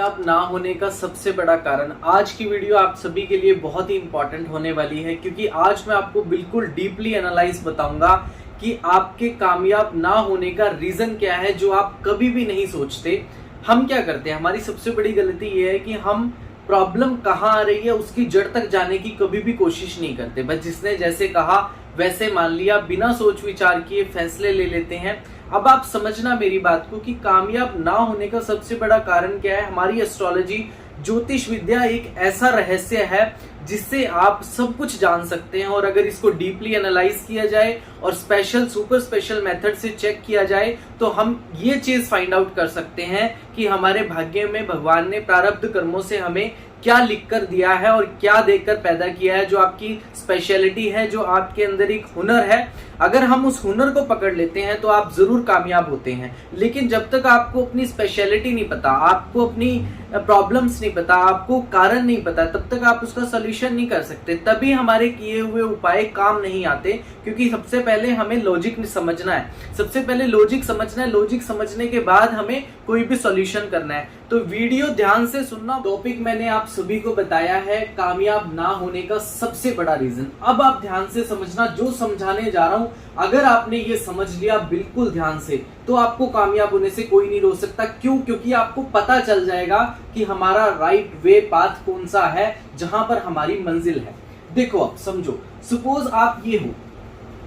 कामयाब ना होने का सबसे बड़ा कारण। आज की वीडियो आप सभी के लिए बहुत ही इंपॉर्टेंट होने वाली है, क्योंकि आज मैं आपको बिल्कुल डीपली एनालाइज बताऊंगा कि आपके कामयाब ना होने का रीजन क्या है, जो आप कभी भी नहीं सोचते। हम क्या करते हैं, हमारी सबसे बड़ी गलती ये है कि हम प्रॉब्लम कहाँ आ रही है उसकी जड़ तक जाने की कभी भी कोशिश नहीं करते। बस जिसने जैसे कहा वैसे मान लिया, बिना सोच विचार किए फैसले ले लेते हैं। अब आप समझना मेरी बात को कि कामयाब ना होने का सबसे बड़ा कारण क्या है। हमारी एस्ट्रोलॉजी, ज्योतिष विद्या एक ऐसा रहस्य है जिससे आप सब कुछ जान सकते हैं, और अगर इसको डीपली एनालाइज किया जाए और सुपर स्पेशल मेथड से चेक किया जाए तो हम ये चीज फाइंड आउट कर सकते हैं कि हमारे भाग्य में भगवान ने प्रारब्ध कर्मों से हमें क्या लिख कर दिया है और क्या देकर पैदा किया है, जो आपकी स्पेशलिटी है, जो आपके अंदर एक हुनर है। अगर हम उस हुनर को पकड़ लेते हैं तो आप जरूर कामयाब होते हैं। लेकिन जब तक आपको अपनी स्पेशलिटी नहीं पता, आपको अपनी प्रॉब्लम्स नहीं पता, आपको कारण नहीं पता, तब तक आप उसका सोल्यूशन नहीं कर सकते। तभी हमारे किए हुए उपाय काम नहीं आते, क्योंकि सबसे पहले हमें लॉजिक समझना है। सबसे पहले लॉजिक समझना है, लॉजिक समझने के बाद हमें कोई भी सॉल्यूशन करना है। तो वीडियो ध्यान से सुनना। टॉपिक मैंने आप सभी को बताया है कामयाब ना होने का सबसे बड़ा रीजन। अब आप ध्यान से समझना, जो समझाने जा रहा हूं अगर आपने ये समझ लिया बिल्कुल ध्यान से, तो आपको कामयाब होने से कोई नहीं रोक सकता। क्यों? क्योंकि आपको पता चल जाएगा कि हमारा राइट वे पाथ कौन सा है, जहां पर हमारी मंजिल है। देखो अब समझो, सपोज आप ये हो,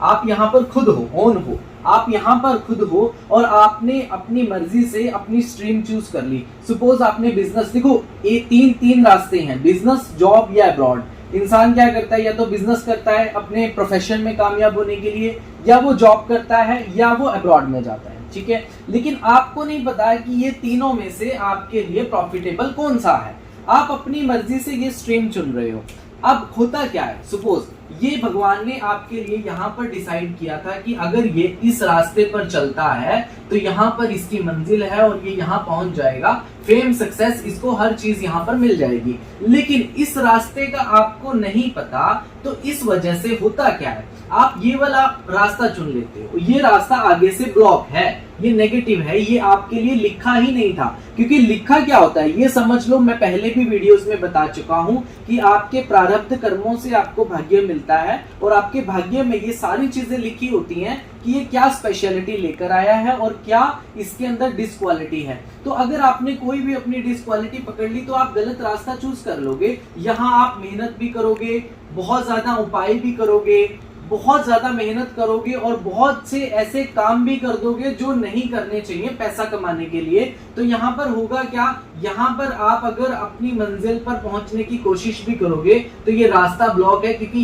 आप यहाँ पर खुद हो, ऑन हो, आप यहाँ पर खुद हो और आपने अपनी मर्जी से अपनी स्ट्रीम चूज कर ली। सपोज आपने बिजनेस, देखो ये तीन रास्ते हैं, बिजनेस, जॉब या अब्रॉड। इंसान क्या करता है, या तो बिजनेस करता है अपने प्रोफेशन में कामयाब होने के लिए, या वो जॉब करता है, या वो अब्रॉड में जाता है। ठीक है, लेकिन आपको नहीं पता कि ये तीनों में से आपके लिए प्रॉफिटेबल कौन सा है। आप अपनी मर्जी से ये स्ट्रीम चुन रहे हो। अब होता क्या है, सपोज ये भगवान ने आपके लिए यहाँ पर डिसाइड किया था कि अगर ये इस रास्ते पर चलता है तो यहाँ पर इसकी मंजिल है और ये यहाँ पहुंच जाएगा, फेम, सक्सेस, इसको हर चीज यहाँ पर मिल जाएगी। लेकिन इस रास्ते का आपको नहीं पता, तो इस वजह से होता क्या है, आप ये वाला रास्ता चुन लेते हो, ये रास्ता आगे से ब्लॉक है, ये नेगेटिव है, ये आपके लिए लिखा ही नहीं था। क्योंकि लिखा क्या होता है ये समझ लो, मैं पहले भी वीडियोस में बता चुका हूं कि आपके प्रारब्ध कर्मों से आपको भाग्य मिलता है, और आपके भाग्य में ये सारी चीजें लिखी होती हैं कि ये क्या स्पेशलिटी लेकर आया है और क्या इसके अंदर डिसक्वालिटी है। तो अगर आपने कोई भी अपनी डिसक्वालिटी पकड़ ली तो आप गलत रास्ता चूज कर लोगे। यहाँ आप मेहनत भी करोगे, बहुत ज्यादा उपाय भी करोगे, बहुत ज्यादा मेहनत करोगे और बहुत से ऐसे काम भी कर दोगे जो नहीं करने चाहिए पैसा कमाने के लिए। तो यहाँ पर होगा क्या, यहाँ पर आप अगर अपनी मंजिल पर पहुंचने की कोशिश भी करोगे तो ये रास्ता ब्लॉक है, क्योंकि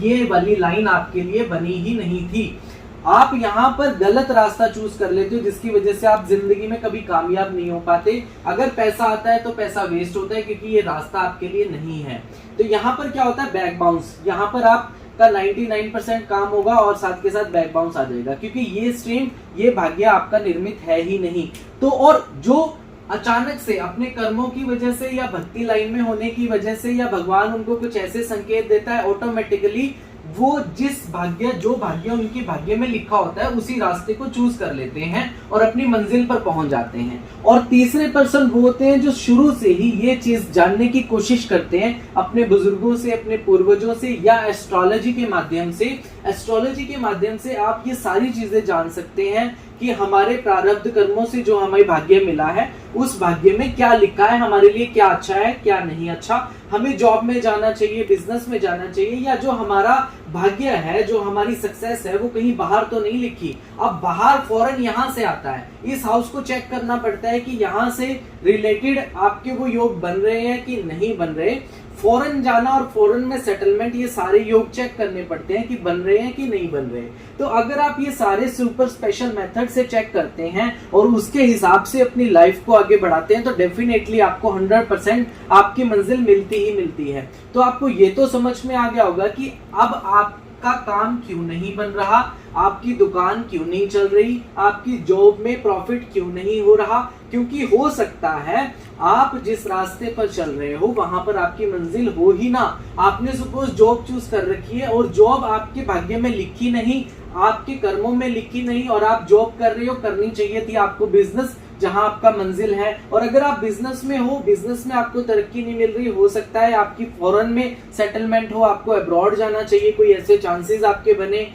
ये वाली लाइन आपके लिए बनी ही नहीं थी। आप यहाँ पर गलत रास्ता चूज कर लेते हो, जिसकी वजह से आप जिंदगी में कभी कामयाब नहीं हो पाते। अगर पैसा आता है तो पैसा वेस्ट होता है, क्योंकि ये रास्ता आपके लिए नहीं है। तो यहाँ पर क्या होता है, बैक बाउंस। यहाँ पर आपका 99% काम होगा और साथ के साथ बैक बाउंस आ जाएगा, क्योंकि ये स्ट्रीम, ये भाग्य आपका निर्मित है ही नहीं। तो और जो अचानक से अपने कर्मों की वजह से या भक्ति लाइन में होने की वजह से या भगवान उनको कुछ ऐसे संकेत देता है, ऑटोमेटिकली वो जो भाग्य उनके भाग्य में लिखा होता है उसी रास्ते को चूज कर लेते हैं और अपनी मंजिल पर पहुंच जाते हैं। और तीसरे पर्सन वो होते हैं जो शुरू से ही ये चीज जानने की कोशिश करते हैं अपने बुजुर्गों से, अपने पूर्वजों से, या एस्ट्रोलॉजी के माध्यम से। एस्ट्रोलॉजी के माध्यम से आप ये सारी चीजें जान सकते हैं कि हमारे प्रारब्ध कर्मों से जो हमें भाग्य मिला है उस भाग्य में क्या लिखा है, हमारे लिए क्या अच्छा है, क्या नहीं अच्छा, हमें जॉब में जाना चाहिए, बिजनेस में जाना चाहिए, या जो हमारा भाग्य है, जो हमारी सक्सेस है, वो कहीं बाहर तो नहीं लिखी। अब बाहर फॉरेन यहाँ से आता है, इस हाउस को चेक करना पड़ता है कि यहाँ से रिलेटेड आपके वो योग बन रहे हैं कि नहीं बन रहे। फॉरेन जाना और फॉरेन में सेटलमेंट, ये सारे योग चेक करने पड़ते हैं कि बन रहे हैं कि नहीं बन रहे। तो अगर आप ये सारे सुपर स्पेशल मेथड से चेक करते हैं और उसके हिसाब से अपनी लाइफ को आगे बढ़ाते हैं तो डेफिनेटली आपको 100% आपकी मंजिल मिलती ही मिलती है। तो आपको ये तो समझ में आ गया होगा कि अब आपका काम क्यों नहीं बन रहा, आपकी दुकान क्यों नहीं चल रही, आपकी जॉब में प्रॉफिट क्यों नहीं हो रहा। क्योंकि हो सकता है आप जिस रास्ते पर चल रहे हो वहां पर आपकी मंजिल हो ही ना। आपने सपोज जॉब चूज कर रखी है और जॉब आपके भाग्य में लिखी नहीं, आपके कर्मों में लिखी नहीं, और आप जॉब कर रहे हो, करनी चाहिए थी आपको बिजनेस, जहां आपका मंजिल है। और अगर आप बिजनेस में हो, बिजनेस में आपको तरक्की नहीं मिल रही, हो सकता है आपकी फॉरेन में सेटलमेंट हो, आपको अब्रॉड जाना चाहिए, कोई ऐसे चांसेस आपके बने,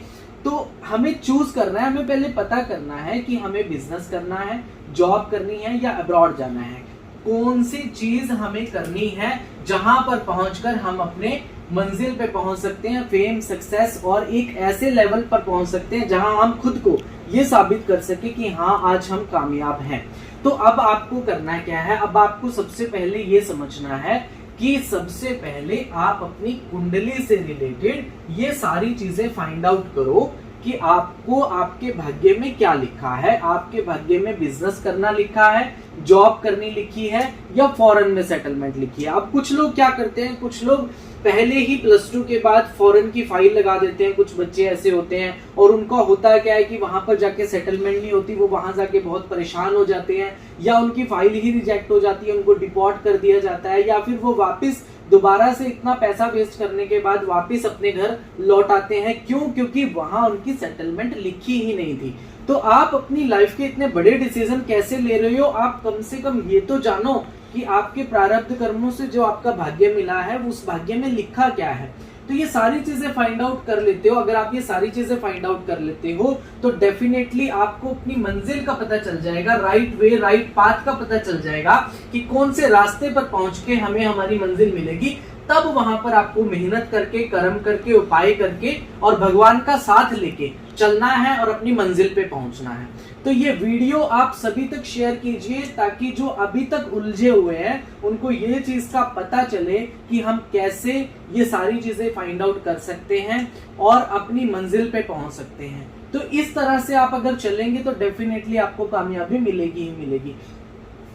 तो हमें चूज करना है, हमें पहले पता करना है कि हमें बिजनेस करना है, जॉब करनी है या अब्रॉड जाना है। कौन सी चीज हमें करनी है जहां पर पहुंचकर हम अपने मंजिल पे पहुंच सकते हैं, फेम, सक्सेस और एक ऐसे लेवल पर पहुंच सकते हैं जहां हम खुद को ये साबित कर सके कि हाँ आज हम कामयाब हैं। तो अब आपको करना क्या है, अब आपको सबसे पहले ये समझना है कि सबसे पहले आप अपनी कुंडली से रिलेटेड ये सारी चीजें फाइंड आउट करो कि आपको आपके भाग्य में क्या लिखा है। आपके भाग्य में बिजनेस करना लिखा है, जॉब करनी लिखी है या फॉरेन में सेटलमेंट लिखी है। अब कुछ लोग क्या करते हैं, कुछ लोग पहले ही +2 के बाद फॉरेन की फाइल लगा देते हैं। कुछ बच्चे ऐसे होते हैं और उनका होता है क्या है कि वहां पर जाके सेटलमेंट नहीं होती, वो वहां जाके बहुत परेशान हो जाते हैं या उनकी फाइल ही रिजेक्ट हो जाती है, उनको डिपोर्ट कर दिया जाता है या फिर वो वापस दोबारा से इतना पैसा वेस्ट करने के बाद वापस अपने घर लौट आते हैं। क्यों? क्योंकि वहां उनकी सेटलमेंट लिखी ही नहीं थी। तो आप अपनी लाइफ के इतने बड़े डिसीजन कैसे ले रहे हो, आप कम से कम ये तो जानो कि आपके प्रारब्ध कर्मों से जो आपका भाग्य मिला है उस भाग्य में लिखा क्या है। तो ये सारी चीजें फाइंड आउट कर लेते हो। अगर आप ये सारी चीजें फाइंड आउट कर लेते हो तो डेफिनेटली आपको अपनी मंजिल का पता चल जाएगा, राइट वे, राइट पाथ का पता चल जाएगा कि कौन से रास्ते पर पहुंच के हमें हमारी मंजिल मिलेगी। तब वहां पर आपको मेहनत करके, कर्म करके, उपाय करके और भगवान का साथ लेके चलना है और अपनी मंजिल पे पहुंचना है। तो ये वीडियो आप सभी तक शेयर कीजिए ताकि जो अभी तक उलझे हुए हैं उनको ये चीज का पता चले कि हम कैसे ये सारी चीजें फाइंड आउट कर सकते हैं और अपनी मंजिल पे पहुंच सकते हैं। तो इस तरह से आप अगर चलेंगे तो डेफिनेटली आपको कामयाबी मिलेगी ही मिलेगी।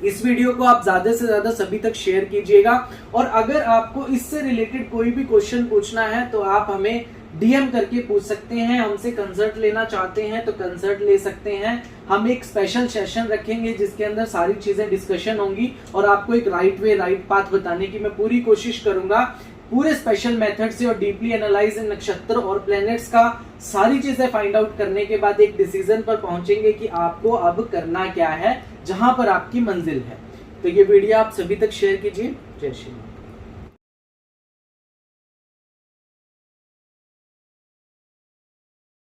इस वीडियो को आप ज्यादा से ज्यादा सभी तक शेयर कीजिएगा और अगर आपको इससे रिलेटेड कोई भी क्वेश्चन पूछना है तो आप हमें DM करके पूछ सकते हैं। हमसे कंसल्ट लेना चाहते हैं तो कंसल्ट ले सकते हैं। हम एक स्पेशल सेशन रखेंगे जिसके अंदर सारी चीजें डिस्कशन होंगी और आपको एक राइट वे, राइट पाथ बताने की मैं पूरी कोशिश करूंगा। पूरे स्पेशल मेथड से और डीपली एनालाइज नक्षत्र और प्लैनेट्स का सारी चीजें फाइंड आउट करने के बाद एक डिसीजन पर पहुंचेंगे कि आपको अब करना क्या है, जहां पर आपकी मंजिल है। तो ये वीडियो आप सभी तक शेयर कीजिए। जय श्री राम।